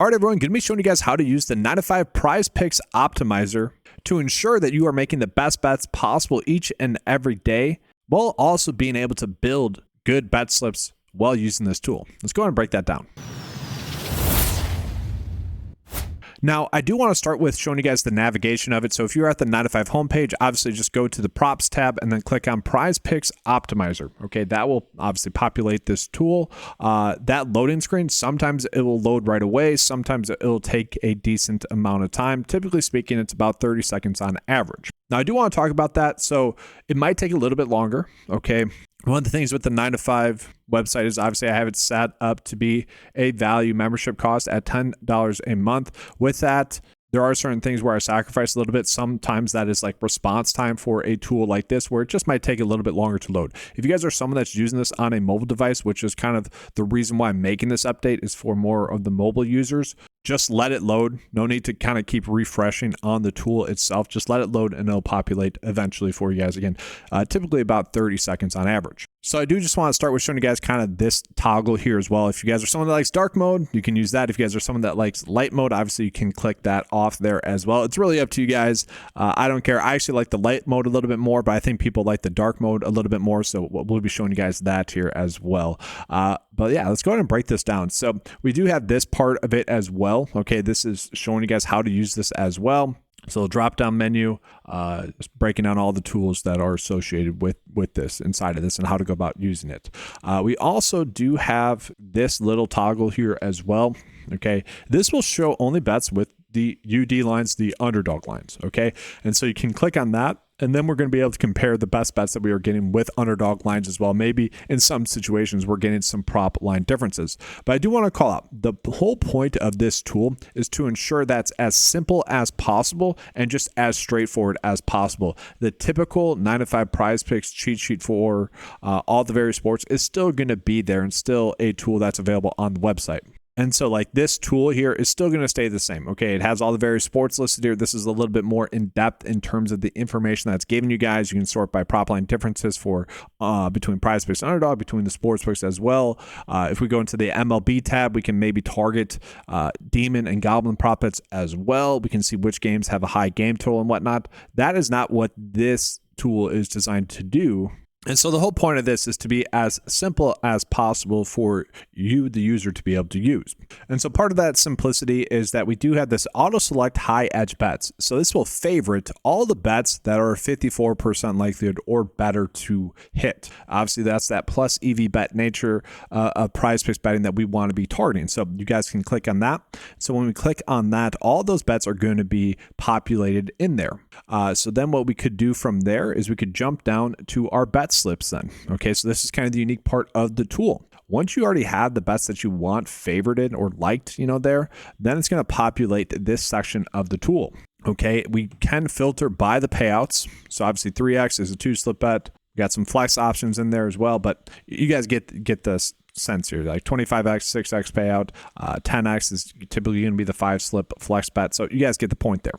All right, everyone, going to be showing you guys how to use the 9 to 5 PrizePicks Optimizer to ensure that you are making the best bets possible each and every day, while also being able to build good bet slips while using this tool. Let's go ahead and break that down. Now, I do want to start with showing you guys the navigation of it. So if you're at the 9 to 5 homepage, obviously just go to the props tab and then click on PrizePicks Optimizer. Okay, that will obviously populate this tool. That loading screen, sometimes it will load right away. Sometimes it will take a decent amount of time. Typically speaking, it's about 30 seconds on average. Now, I do want to talk about that. So it might take a little bit longer. Okay. One of the things with the 9 to 5 website is obviously I have it set up to be a value membership cost at $10 a month. With that, there are certain things where I sacrifice a little bit. Sometimes that is like response time for a tool like this, where it just might take a little bit longer to load. If you guys are someone that's using this on a mobile device, which is kind of the reason why I'm making this update, is for more of the mobile users, just let it load. No need to kind of keep refreshing on the tool itself. Just let it load and it'll populate eventually for you guys. Again, typically about 30 seconds on average. So I do just want to start with showing you guys kind of this toggle here as well. If you guys are someone that likes dark mode, you can use that. If you guys are someone that likes light mode, obviously you can click that off there as well. It's really up to you guys. I don't care. I actually like the light mode a little bit more, but I think people like the dark mode a little bit more. So we'll be showing you guys that here as well. But yeah, let's go ahead and break this down. So we do have this part of it as well. Okay, this is showing you guys how to use this as well. So a drop-down menu, just breaking down all the tools that are associated with this inside of this and how to go about using it. We also do have this little toggle here as well. Okay, this will show only bets with the UD lines, the underdog lines. Okay, and so you can click on that. And then we're going to be able to compare the best bets that we are getting with underdog lines as well. Maybe in some situations, we're getting some prop line differences. But I do want to call out, the whole point of this tool is to ensure that's as simple as possible and just as straightforward as possible. The typical 9 to 5 PrizePicks cheat sheet for all the various sports is still going to be there and still a tool that's available on the website. And so like this tool here is still going to stay the same. Okay, it has all the various sports listed here. This is a little bit more in depth in terms of the information that's given you guys. You can sort by prop line differences for between PrizePicks and underdog, between the sportsbooks as well. If we go into the MLB tab, we can maybe target demon and goblin prop bets as well. We can see which games have a high game total and whatnot. That is not what this tool is designed to do. And so the whole point of this is to be as simple as possible for you, the user, to be able to use. And so part of that simplicity is that we do have this auto select high edge bets. So this will favorite all the bets that are 54% likelihood or better to hit. Obviously, that's that plus EV bet nature of PrizePicks betting that we want to be targeting. So you guys can click on that. So when we click on that, all those bets are going to be populated in there. So then what we could do from there is we could jump down to our bet slips then. Okay, so this is kind of the unique part of the tool. Once you already have the bets that you want favorited or liked, there, then it's going to populate this section of the tool. Okay, we can filter by the payouts. So obviously 3x is a 2-slip bet. We got some flex options in there as well, but you guys get this sense here, like 25x, 6x payout, 10x is typically going to be the 5-slip flex bet. So you guys get the point there.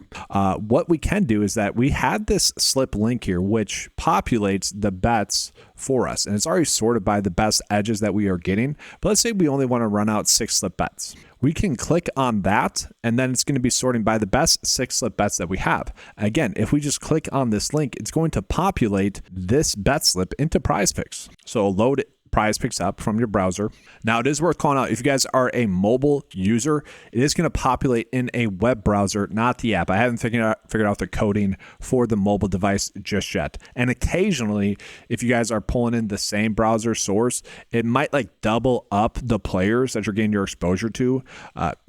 What we can do is that we have this slip link here, which populates the bets for us. And it's already sorted by the best edges that we are getting. But let's say we only want to run out 6-slip bets. We can click on that, and then it's going to be sorting by the best 6-slip bets that we have. Again, if we just click on this link, it's going to populate this bet slip into PrizePicks. So load PrizePicks up from your browser. Now, it is worth calling out, if you guys are a mobile user, it is going to populate in a web browser, not the app. I haven't figured out the coding for the mobile device just yet. And occasionally, if you guys are pulling in the same browser source, it might like double up the players that you're getting your exposure to.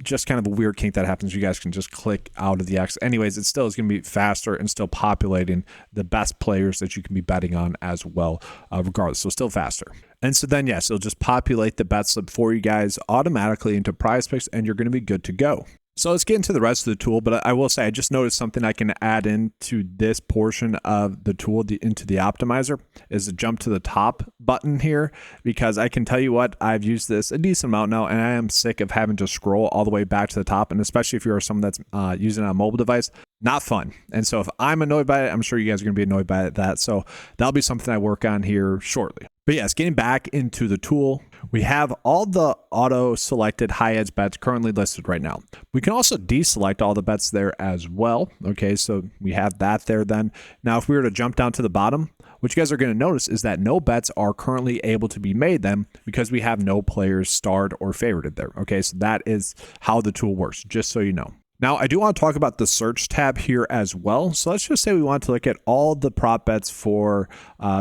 Just kind of a weird kink that happens. You guys can just click out of the X. Anyways, it still is going to be faster and still populating the best players that you can be betting on as well, regardless. So still faster. And so then, yes, it'll just populate the bet slip for you guys automatically into PrizePicks, and you're going to be good to go. So let's get into the rest of the tool, but I will say I just noticed something I can add into this portion of the tool, into the optimizer, is to jump to the top button here, because I can tell you what, I've used this a decent amount now, and I am sick of having to scroll all the way back to the top, and especially if you're someone that's using a mobile device, Not fun. And so if I'm annoyed by it, I'm sure you guys are going to be annoyed by that. So that'll be something I work on here shortly. But yes, getting back into the tool, we have all the auto selected high edge bets currently listed right now. We can also deselect all the bets there as well. Okay, so we have that there then. Now, if we were to jump down to the bottom, what you guys are going to notice is that no bets are currently able to be made then because we have no players starred or favorited there. Okay, so that is how the tool works, just so you know. Now, I do want to talk about the search tab here as well. So let's just say we want to look at all the prop bets for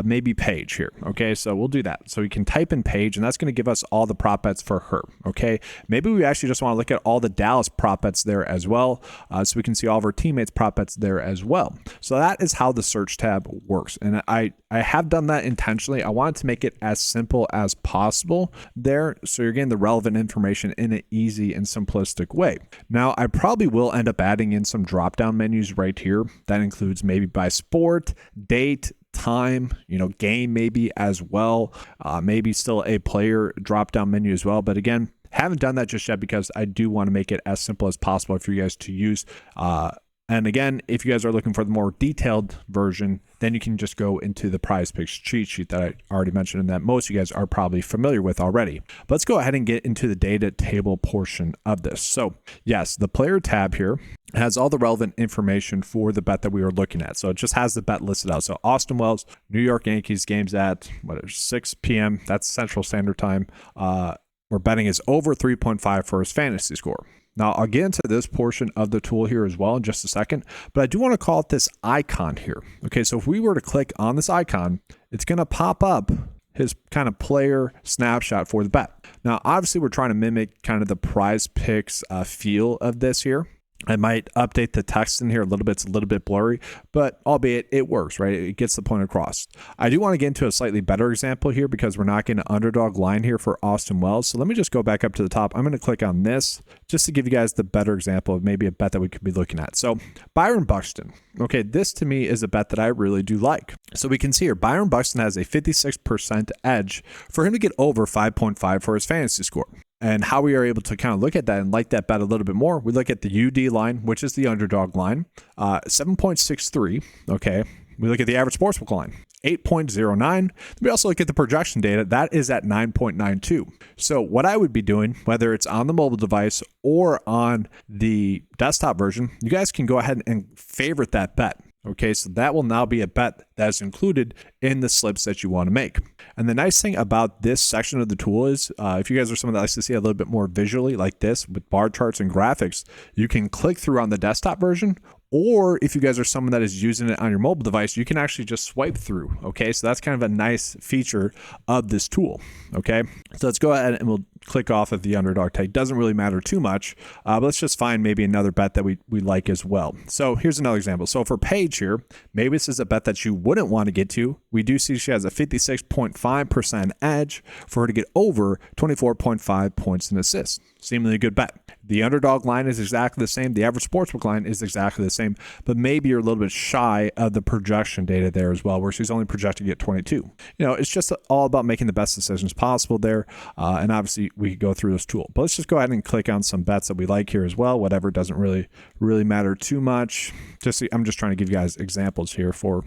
maybe Paige here. Okay, so we'll do that. So we can type in Paige, and that's going to give us all the prop bets for her. Okay, maybe we actually just want to look at all the Dallas prop bets there as well, so we can see all of our teammates' prop bets there as well. So that is how the search tab works. And I have done that intentionally. I wanted to make it as simple as possible there, so you're getting the relevant information in an easy and simplistic way. Now, I probably will end up adding in some drop-down menus right here. That includes maybe by sport, date, time, game maybe as well. Maybe still a player drop-down menu as well. But again, haven't done that just yet because I do want to make it as simple as possible for you guys to use. And again, if you guys are looking for the more detailed version, then you can just go into the PrizePicks cheat sheet that I already mentioned and that most of you guys are probably familiar with already. But let's go ahead and get into the data table portion of this. So yes, the player tab here has all the relevant information for the bet that we were looking at. So it just has the bet listed out. So Austin Wells, New York Yankees games at 6 p.m. That's Central Standard Time. We're betting is over 3.5 for his fantasy score. Now, I'll get into this portion of the tool here as well in just a second, but I do want to call it this icon here. Okay, so if we were to click on this icon, it's going to pop up his kind of player snapshot for the bet. Now, obviously, we're trying to mimic kind of the PrizePicks feel of this here. I might update the text in here a little bit. It's a little bit blurry, but albeit it works, right? It gets the point across. I do want to get into a slightly better example here because we're not getting an underdog line here for Austin Wells. So let me just go back up to the top. I'm going to click on this just to give you guys the better example of maybe a bet that we could be looking at. So Byron Buxton. Okay, this to me is a bet that I really do like. So we can see here, Byron Buxton has a 56% edge for him to get over 5.5 for his fantasy score. And how we are able to kind of look at that and like that bet a little bit more, we look at the UD line, which is the underdog line, 7.63. Okay. We look at the average sportsbook line, 8.09. We also look at the projection data. That is at 9.92. So what I would be doing, whether it's on the mobile device or on the desktop version, you guys can go ahead and favorite that bet. Okay, so that will now be a bet that is included in the slips that you want to make. And the nice thing about this section of the tool is if you guys are someone that likes to see a little bit more visually like this with bar charts and graphics, you can click through on the desktop version. Or if you guys are someone that is using it on your mobile device, you can actually just swipe through. Okay, so that's kind of a nice feature of this tool. Okay, so let's go ahead and we'll click off of the underdog tag. Doesn't really matter too much, but let's just find maybe another bet that we like as well. So here's another example. So for Paige here, maybe this is a bet that you wouldn't want to get to. We do see she has a 56.5% edge for her to get over 24.5 points and assists. Seemingly a good bet. The underdog line is exactly the same. The average sportsbook line is exactly the same, but maybe you're a little bit shy of the projection data there as well, where she's only projecting at 22. It's just all about making the best decisions possible there. And obviously we could go through this tool, but let's just go ahead and click on some bets that we like here as well. Whatever, doesn't really matter too much. I'm just trying to give you guys examples here for,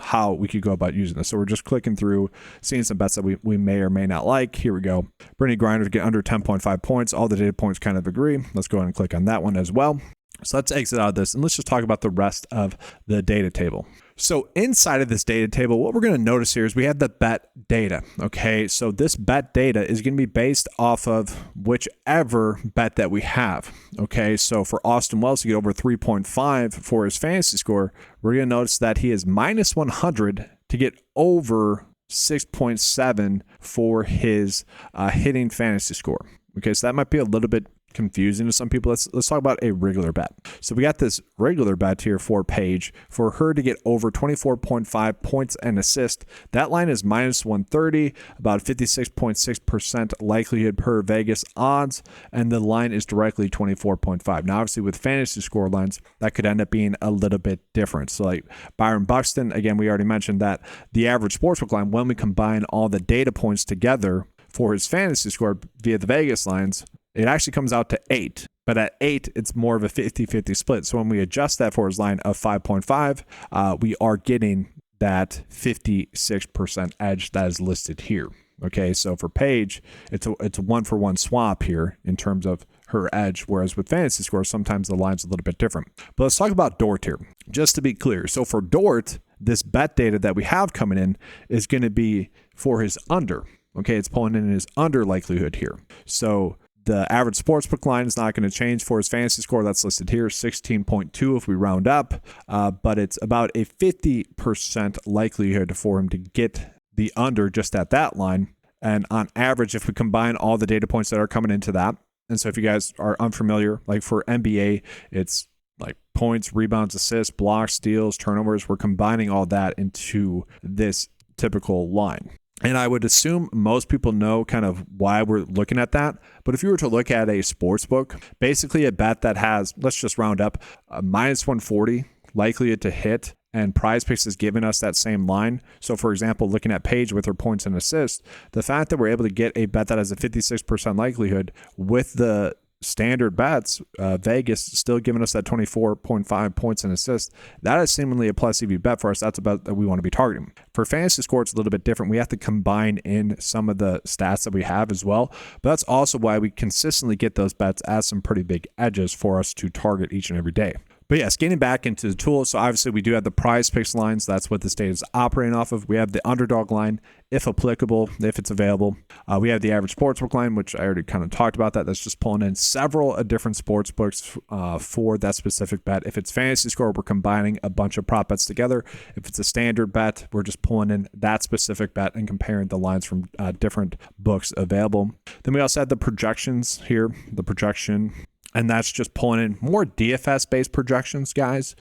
how we could go about using this. So we're just clicking through, seeing some bets that we may or may not like. Here we go. Brittany Griner to get under 10.5 points. All the data points kind of agree. Let's go ahead and click on that one as well. So let's exit out of this and let's just talk about the rest of the data table. So inside of this data table, what we're going to notice here is we have the bet data. Okay, so this bet data is going to be based off of whichever bet that we have. Okay, so for Austin Wells to get over 3.5 for his fantasy score, we're going to notice that he is minus 100 to get over 6.7 for his hitting fantasy score. Okay, so that might be a little bit confusing to some people. Let's talk about a regular bet. So we got this regular bet here for Paige for her to get over 24.5 points and assist. That line is minus 130, about 56.6% likelihood per Vegas odds, and the line is directly 24.5. Now, obviously, with fantasy score lines, that could end up being a little bit different. So like Byron Buxton, again, we already mentioned that the average sportsbook line, when we combine all the data points together for his fantasy score via the Vegas lines, it actually comes out to 8. But at 8, it's more of a 50-50 split. So when we adjust that for his line of 5.5, we are getting that 56% edge that is listed here. Okay, so for Paige, it's a 1-for-1 swap here in terms of her edge, whereas with fantasy scores, sometimes the line's a little bit different. But let's talk about Dort here, just to be clear. So for Dort, this bet data that we have coming in is going to be for his under. Okay, it's pulling in his under likelihood here. So the average sportsbook line is not going to change for his fantasy score. That's listed here, 16.2 if we round up. But it's about a 50% likelihood for him to get the under just at that line. And on average, if we combine all the data points that are coming into that, and so if you guys are unfamiliar, like for NBA, it's like points, rebounds, assists, blocks, steals, turnovers. We're combining all that into this typical line. And I would assume most people know kind of why we're looking at that. But if you were to look at a sports book, basically a bet that has, let's just round up, a minus 140 likelihood to hit, and PrizePicks is giving us that same line. So for example, looking at Paige with her points and assists, the fact that we're able to get a bet that has a 56% likelihood with the standard bets, Vegas still giving us that 24.5 points and assists, that is seemingly a plus EV bet for us. That's a bet that we want to be targeting. For fantasy score, it's a little bit different. We have to combine in some of the stats that we have as well, but that's also why we consistently get those bets as some pretty big edges for us to target each and every day. But yes, getting back into the tool. So obviously we do have the PrizePicks lines. That's what this data is operating off of. We have the underdog line, if applicable, if it's available. We have the average sportsbook line, which I already kind of talked about that. That's just pulling in several different sports books for that specific bet. If it's fantasy score, we're combining a bunch of prop bets together. If it's a standard bet, we're just pulling in that specific bet and comparing the lines from different books available. Then we also have the projections here, the projection. And that's just pulling in more DFS-based projections, guys.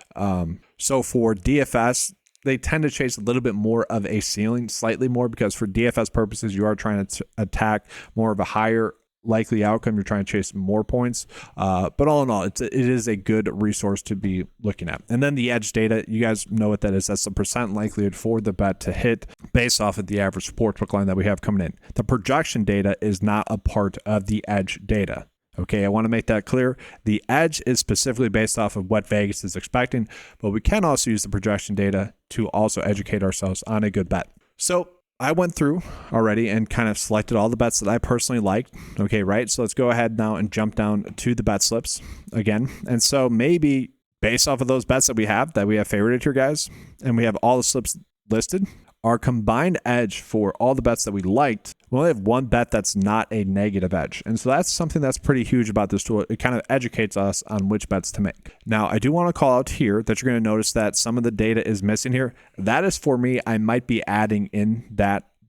So for DFS, they tend to chase a little bit more of a ceiling, slightly more, because for DFS purposes, you are trying to attack more of a higher likely outcome. You're trying to chase more points. But all in all, it is a good resource to be looking at. And then the edge data, you guys know what that is. That's the percent likelihood for the bet to hit based off of the average sportsbook line that we have coming in. The projection data is not a part of the edge data. Okay, I want to make that clear. The edge is specifically based off of what Vegas is expecting, but we can also use the projection data to also educate ourselves on a good bet. So I went through already and kind of selected all the bets that I personally liked. Okay, right? So let's go ahead now and jump down to the bet slips again. And so maybe based off of those bets that we have favorited here, guys, and we have all the slips listed, our combined edge for all the bets that we liked, we only have one bet that's not a negative edge. And so that's something that's pretty huge about this tool. It kind of educates us on which bets to make. Now, I do want to call out here that you're going to notice that some of the data is missing here. That is for me, I might be adding in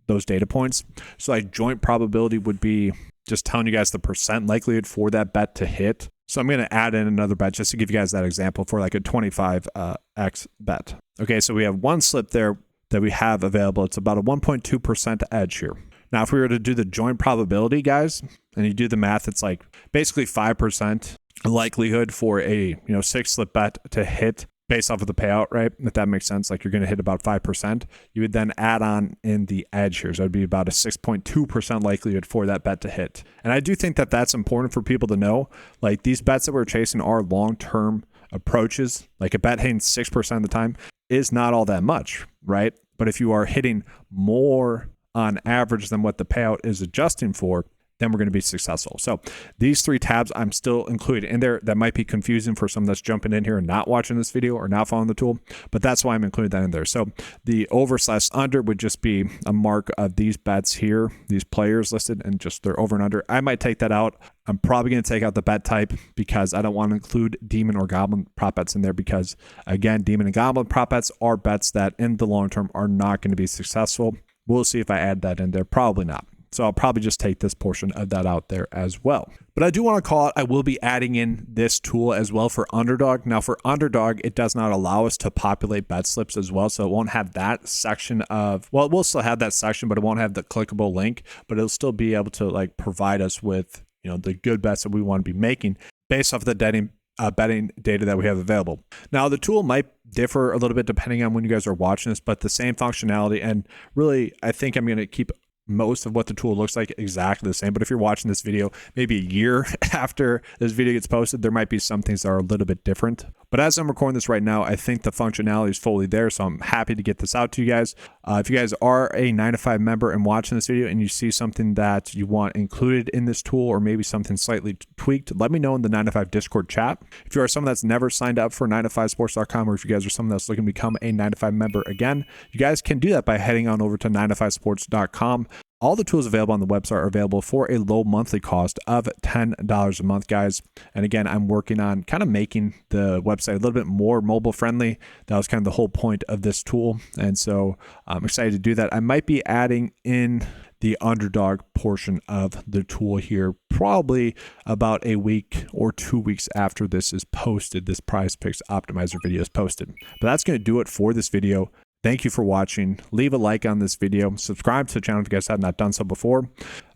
those data points. So like joint probability would be just telling you guys the percent likelihood for that bet to hit. So I'm going to add in another bet just to give you guys that example for like a 25x bet. Okay, so we have one slip there that we have available. It's about a 1.2% edge here. Now, if we were to do the joint probability, guys, and you do the math, it's like basically 5% likelihood for a 6 slip bet to hit based off of the payout, right? If that makes sense, like you're going to hit about 5%. You would then add on in the edge here. So it'd be about a 6.2% likelihood for that bet to hit. And I do think that that's important for people to know. Like these bets that we're chasing are long-term approaches. Like a bet hitting 6% of the time is not all that much, right? But if you are hitting more on average than what the payout is adjusting for, then we're going to be successful. So these 3 tabs I'm still included in there. That might be confusing for someone that's jumping in here and not watching this video or not following the tool, but that's why I'm including that in there. So the over/under would just be a mark of these bets here, these players listed, and just their over and under. I might take that out. I'm probably going to take out the bet type because I don't want to include demon or goblin prop bets in there because, again, demon and goblin prop bets are bets that in the long term are not going to be successful. We'll see if I add that in there. Probably not. So I'll probably just take this portion of that out there as well. But I do want to call out, I will be adding in this tool as well for Underdog. Now for Underdog, it does not allow us to populate bet slips as well. So it won't have that section of, well, we'll still have that section, but it won't have the clickable link, but it'll still be able to like provide us with, the good bets that we want to be making based off the betting data that we have available. Now the tool might differ a little bit depending on when you guys are watching this, but the same functionality. And really, I think I'm going to keep most of what the tool looks like exactly the same. But if you're watching this video maybe a year after this video gets posted, there might be some things that are a little bit different. But as I'm recording this right now, I think the functionality is fully there, so I'm happy to get this out to you guys. If you guys are a 9to5 member and watching this video and you see something that you want included in this tool, or maybe something slightly tweaked, let me know in the 9to5 Discord chat. If you are someone that's never signed up for 9to5sports.com, or if you guys are someone that's looking to become a 9to5 member again, you guys can do that by heading on over to 9to5sports.com. All the tools available on the website are available for a low monthly cost of $10 a month, guys. And again, I'm working on kind of making the website a little bit more mobile friendly. That was kind of the whole point of this tool. And so I'm excited to do that. I might be adding in the underdog portion of the tool here, probably about a week or 2 weeks after this is posted, this PrizePicks Optimizer video is posted. But that's going to do it for this video. Thank you for watching. Leave a like on this video. Subscribe to the channel if you guys have not done so before.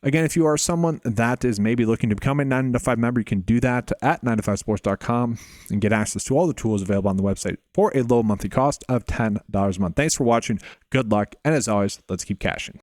Again, if you are someone that is maybe looking to become a 9to5 member, you can do that at 9to5sports.com and get access to all the tools available on the website for a low monthly cost of $10 a month. Thanks for watching. Good luck. And as always, let's keep cashing.